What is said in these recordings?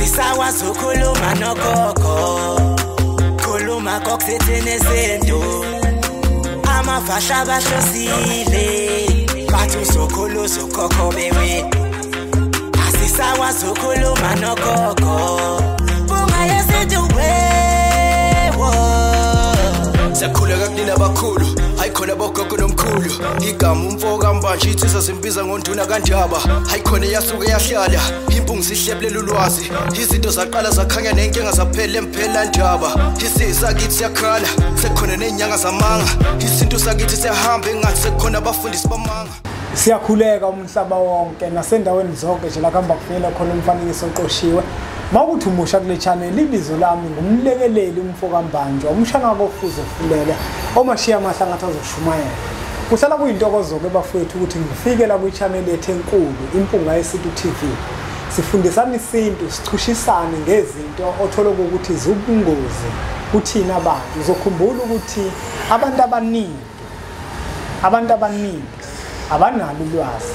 Asisakwazi ukukhuluma nogogo, khuluma kokusethi nezinto. Amavasha bahlosile, bathi uzokhuluza ugogo bewe. Asisakwazi ukukhuluma nogogo, bungayesethi wewo. Siyakhuleka kunina abakhulu, hayikhona bogogo nomkhulu. Igama umfoka mbanje ithisa simbiza ngonduna kanjaba. Hayikhona yasuke yahlala, impungu sihlephlela ulwazi. Izinto zaqala zakhanya nenkinga zaphela emphela njaba. Isisa kithi siyakhala, sekukhona nenyanga zamanga. Izinto sakithi siyahamba engathi sekukhona abafundisi bamanga. Siyakhuleka umhlaba wonke nasendaweni zonke nje la kuhamba kufinyelela khona umfanekiso oqoshiwe. Mawukuthi umusha kule channel ibizo lami ngumlekeleli umfoka mbanjwa umshana kofuzo fulele omashiya amahlangatha azoshumayela. Kuhlala kuyintokozo ke bafowethu ukuthi ngifike la ku channel yethu enkulu impunga yesitu TV. Sifundisana isintu sichushisane ngezinto othola ukuthi zubungozi kuthina abantu. Uzokhumbula ukuthi abantu abaningi abanalo ulwazi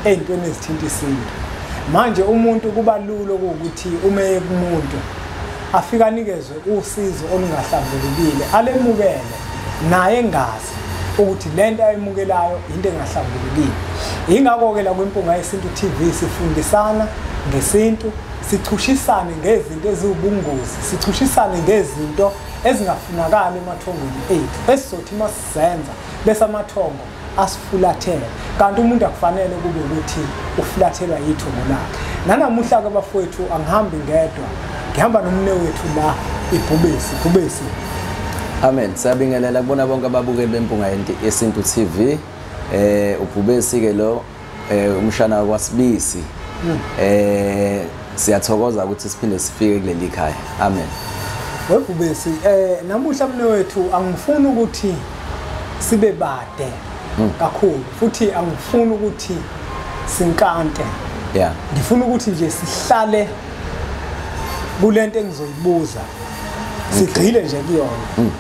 ezintweni ezithinta isintu. Manje umuntu kuba lula ukuthi ume kumuntu afika anikezwe usizo olungahlambulukile alemukele naye engazi ukuthi lento ayimukelayo into engahlambulukile. Ingakho ke la kwimpunga yesintu TV sifundisana ngesintu, sichushisane ngezinto eziwubungozi, sichushisane ngezinto ezingafunakala emathongweni ethu esizothi masizenza bese amathongo asifulathele. Kanti umuntu akufanele kube ukuthi ufulathelwa yithongo lakhe. Nanamuhla ke bafowethu angihambi ngedwa, ngihamba nomnewethu la uBhubesi. Amen. Siyabingelela kubona bonke ababukeli bempunga yesintu TV. uBhubesi ke lo umshana kwaSibisi. Siyathokoza ukuthi siphinde sifike kuleli khaya. Amen. weBhubesi namuhla mnewethu angifuni ukuthi sibe bade kakhulu futhi angifuni ukuthi sinkante. Yeah. Ngifuna ukuthi nje sihlale kulento engizoyibuza. Sigcile nje kuyona.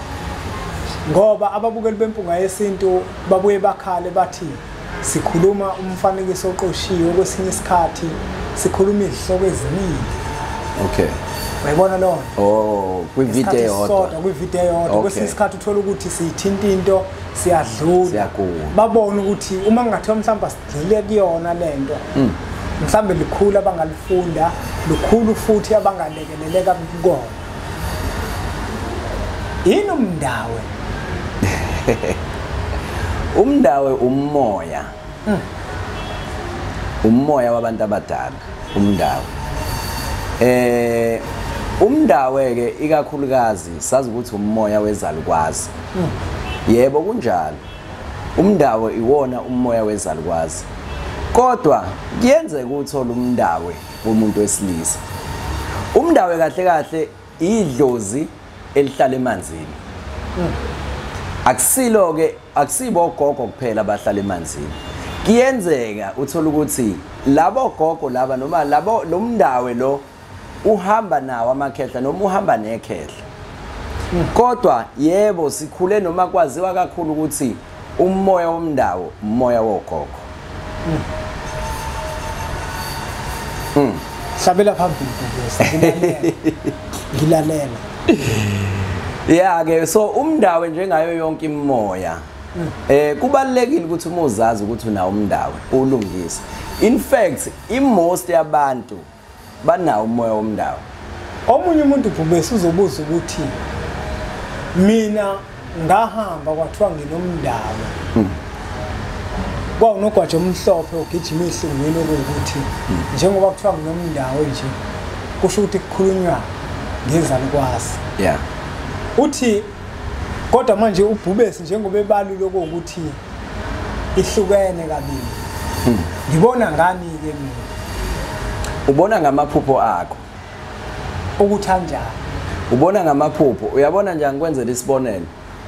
Ngoba ababukeli bempunga yesintu babuye bakhale bathi sikhuluma umfanekiso oqoshiwe kwesinye isikhathi sikhuluma izihloko eziningi. Okay. Uyibona lo? Oh, kwivideo yodwa. Kwivideo yodwa. Kwesinye isikhathi uthola ukuthi sithinta into siyadlula. Siyakuwa. Babona ukuthi uma ngathiwa mhlawumbe sigcile kuyona lento. Mhlawumbe likhulu abangalifunda, likhulu futhi abangalekeleleka kukona. Yini uMndawe? uMndawe umoya. Umoya wabantu abadala, uMndawe. uMndawe ke ikakhulukazi sazi ukuthi umoya wezalukazi. Yebo kunjalo. uMndawe iwona umoya wezalukazi. Kodwa kuyenzeka ukuthola uMndawe womuntu wesilisa. uMndawe kahle kahle idlozi elihlala emanzini. Akusilo ke akusibo ogogo kuphela abahlala emanzini. Kuyenzeka uthola ukuthi labo gogo laba noma labo lo mndawe lo uhamba nawo amakhehla noma uhamba nekhehla. Kodwa yebo sikhule noma kwaziwa kakhulu ukuthi umoya womndawo umoya wogogo. Hlabela phambili ngilalela. Yeah ke so uMndawe njengayo yonke imimoya kubalekile ukuthi uma uzazi ukuthi una uMndawe ulungisa. In fact most yabantu banawo umoya womndawo. Omunye umuntu uBhubesi uzobuza ukuthi mina ngahamba kwathiwa nginomndawo. Kwawunogwaje omhlophe ugijima ihlungweni ukuthi njengoba kuthiwa nginomndawo nje kusho ukuthi kukhulunywa ngezalukazi. Yeah. Uthi kodwa manje uBhubesi njengoba ebalule ukuthi ihlukene kabili. Ngibona ngani ke mina? Ubona ngamaphupho akho. Ukuthi kanjani? Ubona ngamaphupho. Uyabona nje ngikwenzela isibonelo.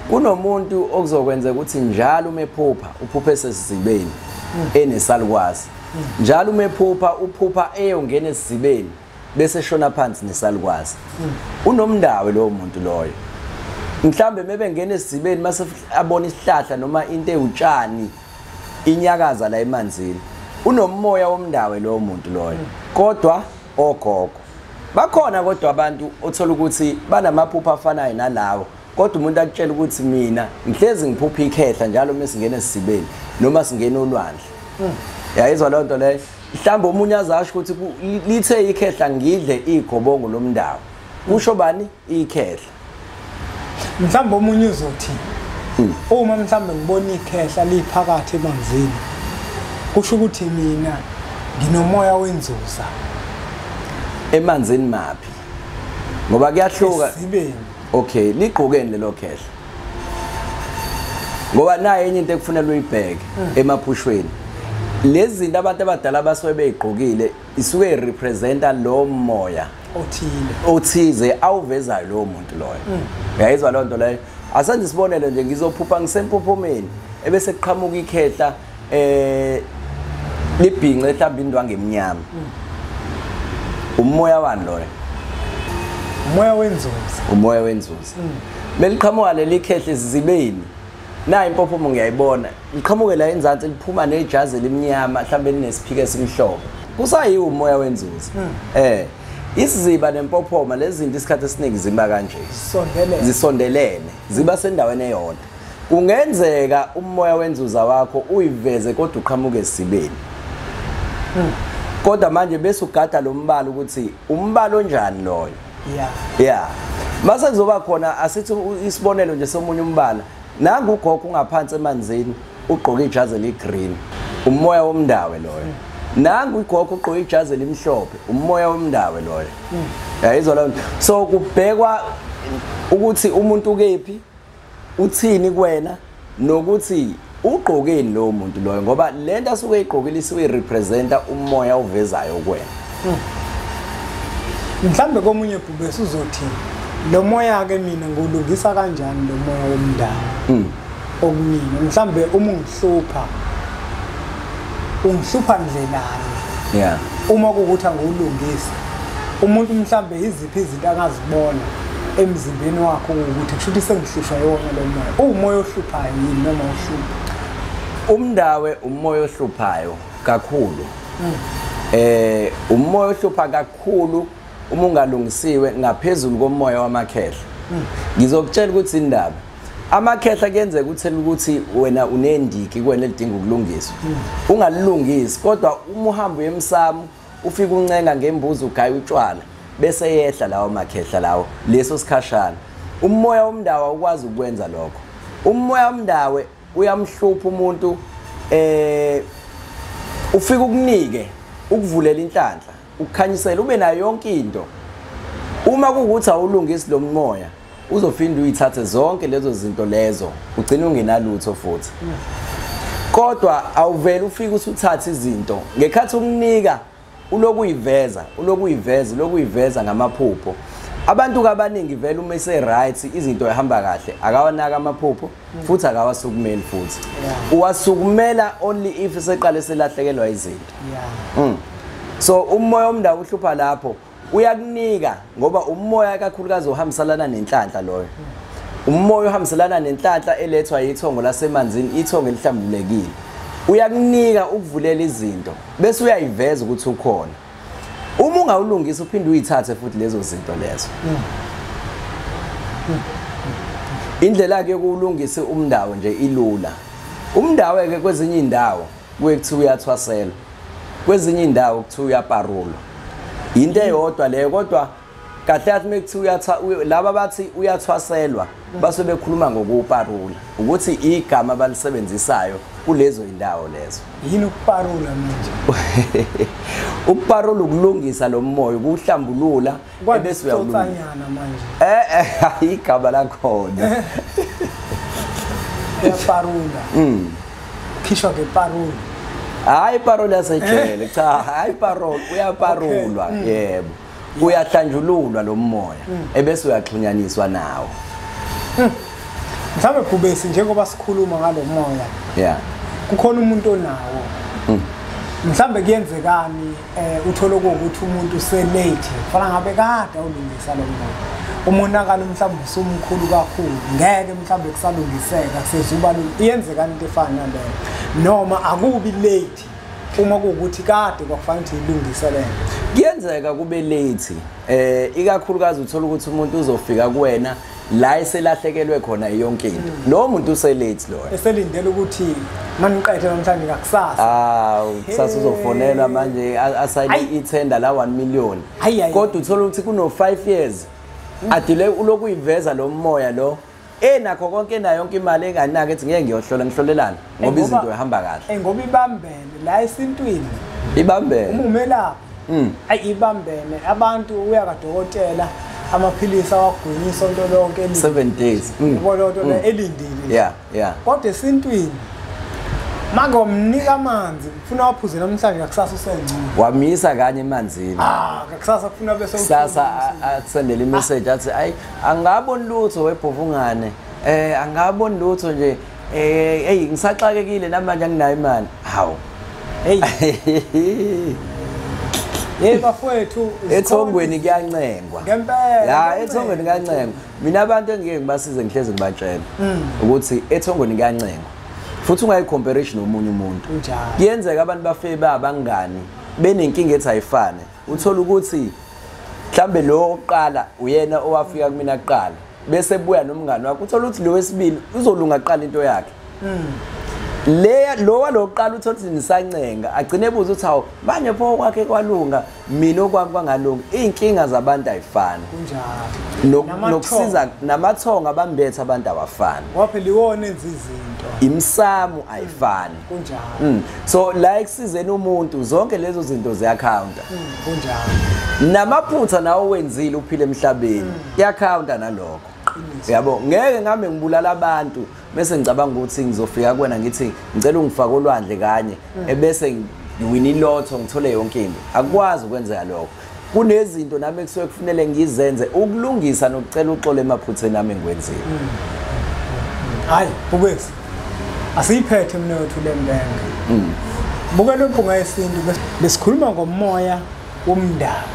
Kunomuntu okuzokwenza ukuthi njalo umephupha uphuphe sesizibeni enesalukazi. Njalo umephupha uphupha eyongena esizibeni bese shona phansi nesalukazi. Unomndawe lo muntu loyo. Mhlambe mebengena esizibeni mase abona isihlahla noma into ewutshani inyakaza la emanzini. Unomoya womndawe lo muntu loyo. Kodwa ogogo bakhona kodwa abantu othola ukuthi banamaphupho afanayo nalawo kodwa umuntu akutshela ukuthi mina ngihlezi ngiphupha ikhehla njalo uma singena esibeni noma singena olwandle yayizwa lento leyo mhlawumbe umunye azasho ukuthi lithe ikhehla ngidle igobongo lomndawo kusho bani ikhehla mhlawumbe omunye uzothi uma mhlawumbe ngibona ikhehla liphakathi emanzini kusho ukuthi mina nginomoya wenzuza emanzini maphi ngoba kuyahluka esibeni okay ligqokeni lelo khehla ngoba nayo enye into ekufanele uyibheke emaphushweni lezi zinto abantu abadala basuke beyigqokile isuke irepresenta lo moya othize awuvezayo lo muntu loyo uyayizwa loo nto leyo asenze isibonelo nje ngizophupha ngisempophomeni ebese kuqhamuka ikhehla libhinqe mhlawumbe indwangu emnyama umoya wani loyo umoya wenzuza meliqhamuka leli khehla izibeni na impophomo ngiyayibona liqhamuke la enzansi liphuma nejazi elimnyama mhlawumbe linesiphike esimhlophe kusayiwo umoya wenzuza isiziba nempophoma lezi zinto isikhathi esiningi ziba kanje zisondelene ziba sendaweni eyodwa kungenzeka umoya wenzuza wakho uyiveze kodwa uqhamuke esibeni kodwa manje bese ugada lo mbala ukuthi umbala onjani loyo mase kuzoba khona asithi isibonelo nje somunye umbala nangu ugogo ungaphansi emanzini ugqoka ijazi eligreen umoya womndawe loyo nangu ugogo ugqoka ijazi elimhlophe umoya womndawe loyo yayizwa loo nto so kubhekwa ukuthi umuntu ukephi uthini kuwena nokuthi ugqokeni lo muntu loyo ngoba lento asuke eyigqokile isuke irepresenta umoya ovezayo kuwena mhlambe komunye uBhubesi uzothi lo moya ke mina ngulungisa kanjani lo moya womndawo okumina mhlambe uma ungihlupha ndlelani uma kukuthi angulungisa umuntu mhlambe iziphi izinto angazibona emzimbeni wakho ukuthi kushuthi sengihlushwa yona lo moya umoya ohluphayo yini noma uhlupha umndawe umoya ohluphayo kakhulu umoya ohlupha kakhulu uma ungalungisiwe ngaphezulu komoya wamakhehla ngizokutshela ukuthi indaba amakhehla kuyenzeka ukuthela ukuthi wena unendiki kuwena elidinga ukulungiswa ungalungisi kodwa uma uhamba emsamo ufika uncenga ngembuzi ugaya utshwala bese yehla lawo makhehla lawo leso sikhashana umoya womndawo ukwazi ukwenza lokho umoya womndawe uyamhlupha umuntu ufika ukunike ukuvulela inhlanhla ukukhanyisela ube nayo yonke into uma kukuthi awulungisi lo moya uzofunda uyithathe zonke lezo zinto lezo ugcina ungenalutho futhi kodwa awuvela ufike usuthatha izinto ngekhathi ukunika ulokuyiveza ngamaphupho abantu kabaningi vele uma ise right izinto ehamba kahle akawanaka amaphupho futhi akawasukumeli futhi uwasukumela only if seqale selahlekelwa izinto so umoya womndawo uhlupha lapho uyakunika ngoba umoya kakhulukazi uhambiselana nenhlanhla loyo umoya uhambiselana nenhlanhla elethwa yithongo lasemanzini ithongo elihlambulekile uyakunika ukuvulela izinto bese uyayiveza ukuthi ukhona uma ungawulungisa uphinde uyithathe futhi lezo zinto lezo indlela yakhe yokulungisa umndawo nje ilula umndawo ke kwezinye indawo kuyekuthiwa uyathwaselwa kwezinye indawo kuthiwa uyaparulwa into eyodwa leyo kodwa kahle athi mekuthiwa laba bathi uyathwaselwa base bekhuluma ngokuparula ukuthi igama abalisebenzisayo kulezo indawo lezo yini ukuparula manje ukuparula ukulungisa lo moya ukuhlambulula ebese uyawutsanyana manje igama lakhona uyaparula khishwa ke parula hayi parula yasejele cha hayi parula uyaparulwa yebo uyahlanjululwa lo moya ebese uyaxhunyaniswa nawo mhlawumbe uBhubesi njengoba sikhuluma ngalo moya kukhona umuntu onawo mhlawumbe kuyenzekani uthola ukuthi umuntu selate fana ngabe kade ulungisa lo moya umonakalo mhlawumbe usumkhulu kakhulu ngeke mhlawumbe kusalungiseka kusezuba iyenzekani into efana naleyo noma akubi late uma kuwukuthi kade kwakufanele ukuthi ilungiselele kuyenzeka kube late ikakhulukazi uthola ukuthi umuntu uzofika kuwena la eselahlekelwe khona yonke into lo muntu uselate lo eselindele ukuthi maniqethe namhlanje ngakusasa kusasa uzofonela manje asayine ithenda la 1 million kodwa uthola ukuthi kuno 5 years adile uloku uyiveza lo moya lo nakho konke na yonke imali enganaka ethi ngeke ngiyohlola ngihlolelana ngoba izinto ehamba kahle ngoba ibambene la esintwini ibambene umumela ibambene abantu uya kadokotela amaphilisi awagwinyisa onto lonke 7 days uboloto elindile kodwa esintwini ngomnika amanzi ufuna waphuze namhlanje ngakusasa usengcono wamisa kanye emanzini ngakusasa kufuna bese kusasa akusendele imessage athi ayi angaboni lutho webhovungane angaboni lutho nje ngisaxakekile namanje anginayo imali hawu bafowethu ethongweni kuyancengwa ngempela ethongweni kuyancengwa mina abantu engike ngibasize ngihleze ngibatshela ukuthi ethongweni kuyancengwa futhi ungayi-comparison nomunye umuntu kuyenzeka abantu bafike babangani benenkinga ethi ayifane uthola ukuthi mhlambe lo oqala uyena owafika kumina kuqala bese buya nomngani wakho uthola ukuthi lo wesibili uzolunga kuqala into yakhe lo waloqala uthola ukuthi nisancenga agcine ebuza ukuthi hawo manje pho kwakhe kwalunga mina okwami kwangalunga inkinga zabantu ayifani nokusiza namathonga abambethe abantu abafani ngoba liwona enza izinto imsamo ayifani kunjalo so la ekusizeni umuntu zonke lezo zinto ziyakhawunta kunjalo namaphutha nawo wenzile uphile emhlabeni iyakhawunta nalokho yabo ngeke ngame ngibulala abantu bese ngicabanga ukuthi ngizofika kuwena ngithi ngicela ungifake olwandle kanye ebese ngiwina ilotho ngithole yonke into akwazi ukwenzeka lokho kunezinto nami ekusuke kufanele ngizenze ukulungisa nokucela uxolo emaphutheni nami engikwenzile hayi uBhubesi asiyiphethe mina wethu lembenga buke lempunga yesintu besikhuluma ngomoya womndawo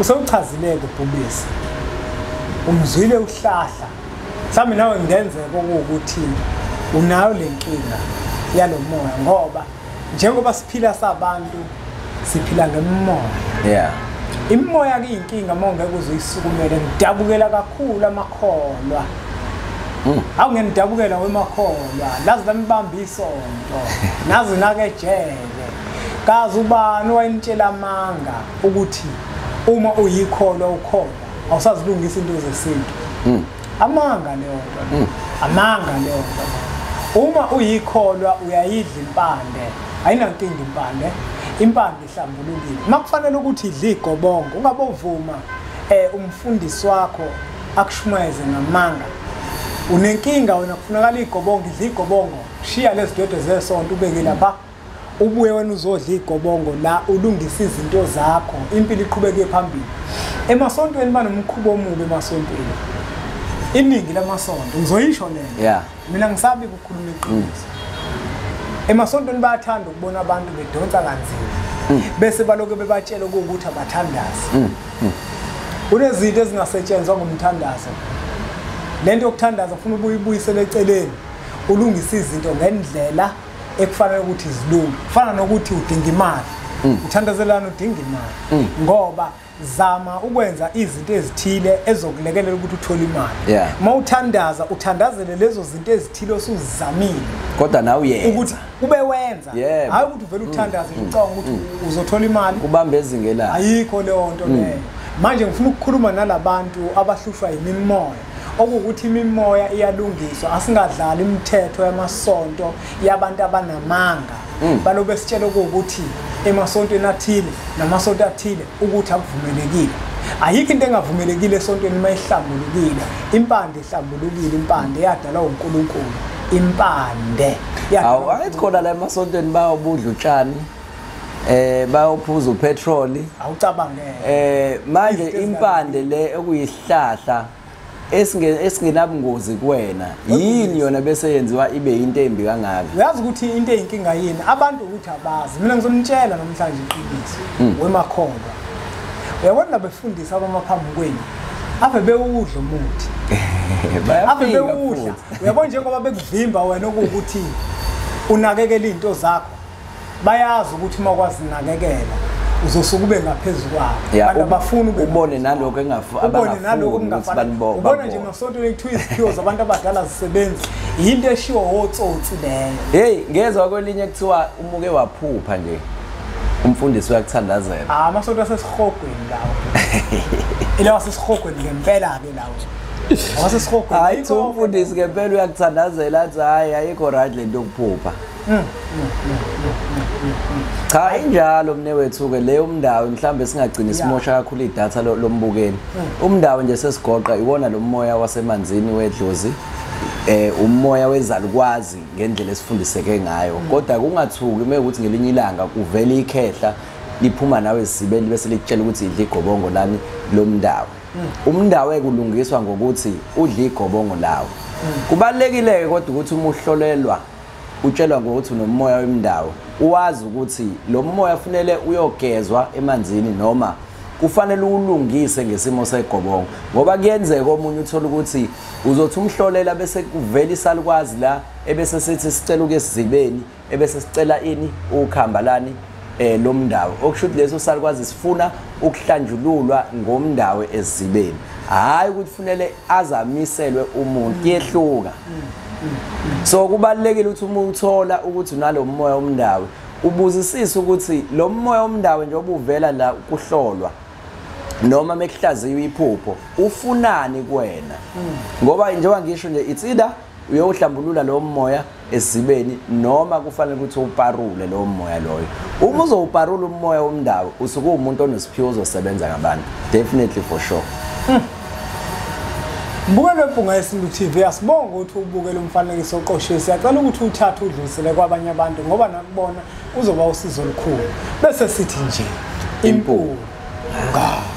usewuchazileke uBhubesi umzwile uhlahla mhlawumbe nawe ngenzeka ukuthi unayo lenkinga yalomoya ngoba njengoba siphila sabantu siphila ngemoya imoya kuyinkinga mawungeke uzuyisukumele ngidabukela kakhulu amakholwa awungenidabukela wemakholwa lazi lamibamba isonto nazi nakejele kazi ubani wayintshela amanga ukuthi uma uyikholwa ukholwa awusazilungisa into zesintu amanga leyo nto amanga leyo nto uma uyikholwa uyayidla impande ayinankinga impande ihlambulukile makufanele ukuthi idle igobongo ungabovuma umfundisi wakho akushumayeze ngamanga unenkinga wena kufunakala igobongo idla igobongo shiya lezi dodo zesonto ubeke lapha ubuye wena uzodla igobongo la ulungisa izinto zakho impilo iqhubeke phambili emasontweni banomkhubo omubi emasontweni iningi lamasonto ngizoyisho lento mina ngisabi ukukhuluma iqiniso emasontweni bayathanda ukubona abantu bedonsa kanzima bese baloke bebatshela ukuthi abathandazi kunezinto ezingasetshenzwa ngomthandazo lento yokuthandaza ufuna ubuyibuyisele eceleni ulungisa izinto ngendlela ekufanele ukuthi izilunge kufana nokuthi udinga imali uthandazelana udinga imali ngoba zama ukwenza izinto ezithile ezokulekelela ukuthi uthole imali mawuthandaza uthandazele lezo zinto ezithile osuzizamile kodwa nawe uyenza ukuthi ube wenza hayi ukuthi uvela uthandaze ucanga ukuthi uzothola imali ubambe ezingela ayikho leyo nto leyo manje ngifuna ukukhuluma nalabantu abahlushwa yimimoya okuthi imimoya iyalungiswa asingadlali imithetho yamasonto yabantu abanamanga balobe sitshela ukuthi emasontweni athile namasonto athile ukuthi akuvumelekile ayikho into engavumelekile esontweni mayihlambulukile impande ihlambulukile impande yadalwa uNkulunkulu impande awathi khona la emasontweni bayobudla utshani bayophuza upetrol awucabangele manje impande le okuyihlahla esingenabungozi kuwena yini yona bese yenziwa ibe into embi kangaka uyazi ukuthi into eyinkinga yini abantu ukuthi abazi mina ngizomtshela namhlanje iqiniso wemakholwa uyabona befundisa abamaphambi kwenu ave bewudla umuthi ave bewudla uyabona njengoba bekuvimba wena ukuthi unakekela izinto zakho bayazi ukuthi makwazi nakekela uzosuka ube ngaphezulu kwabo abantu abafuna ubone naloko ubone naloko ungafani ubona nje ngasonto lekuthiwa iziphiwo zabantu abadala zisebenza into eshiwo hotsotsi leyo hey ngezwe kwelinye kuthiwa umuke waphupha nje umfundisi uyakuthandazela amasonto asesihogweni lawo ilawa sesihogweni ngempela ke lawo awasesihogweni hayi umfundisi ngempela uyakuthandazela athi hayi ayikho right lento yokuphupha cha injalo mnewethu ke leyo umndawo mhlambe singagcina simosha kakhulu idatha lombukeli umndawo nje sesigoqa iwona lo moya wasemanzini wedlozi umoya wezalukazi ngendlela esifundiseke ngayo kodwa kungathuki mekuthi ngelinye ilanga kuvela ikhehla liphuma nawe sibeli bese likutshela ukuthi idla igqobongo lami lomndawo umndawo ekulungiswa ngokuthi udla igqobongo lawo kubalekile kodwa ukuthi uma uhlolelwa utshelwa ngokuthi unomoya wemndawo uwazi ukuthi lo moya kufanele uyogezwa emanzini noma kufanele ulungise ngesimo segqobongo ngoba kuyenzeka omunye uthola ukuthi uzothi umhlolela bese kuvela isalukazi la ebese sithi sicela ukuyesizibeni ebese sicela ini ukhambalani lomndawo okushuthi leso salukazi sifuna ukuhlanjululwa ngomndawe esizibeni hayi ukuthi kufanele azamiselwe umuntu yehluka so kubalekile ukuthi uma uthola ukuthi unalo moya womndawo ubuzisisa ukuthi lo moya womndawo njengoba uvela la kuhlolwa noma mekuhlaziwa iphupho ufunani kuwena ngoba njengoba ngisho nje it's either uyohlambulula lo moya esizibeni noma kufanele ukuthi uparule lo moya loyo uma uzowuparula umoya womndawo usuke umuntu onesiphiwo ozosebenza ngabantu definitely for sure Mbukelo wempunga yesintu TV asibonga ukuthi ubukele umfanekiso oqoshiwe siyacela ukuthi uthathe udlulisele kwabanye abantu ngoba nakubona uzoba usizo olukhulu bese sithi nje impunga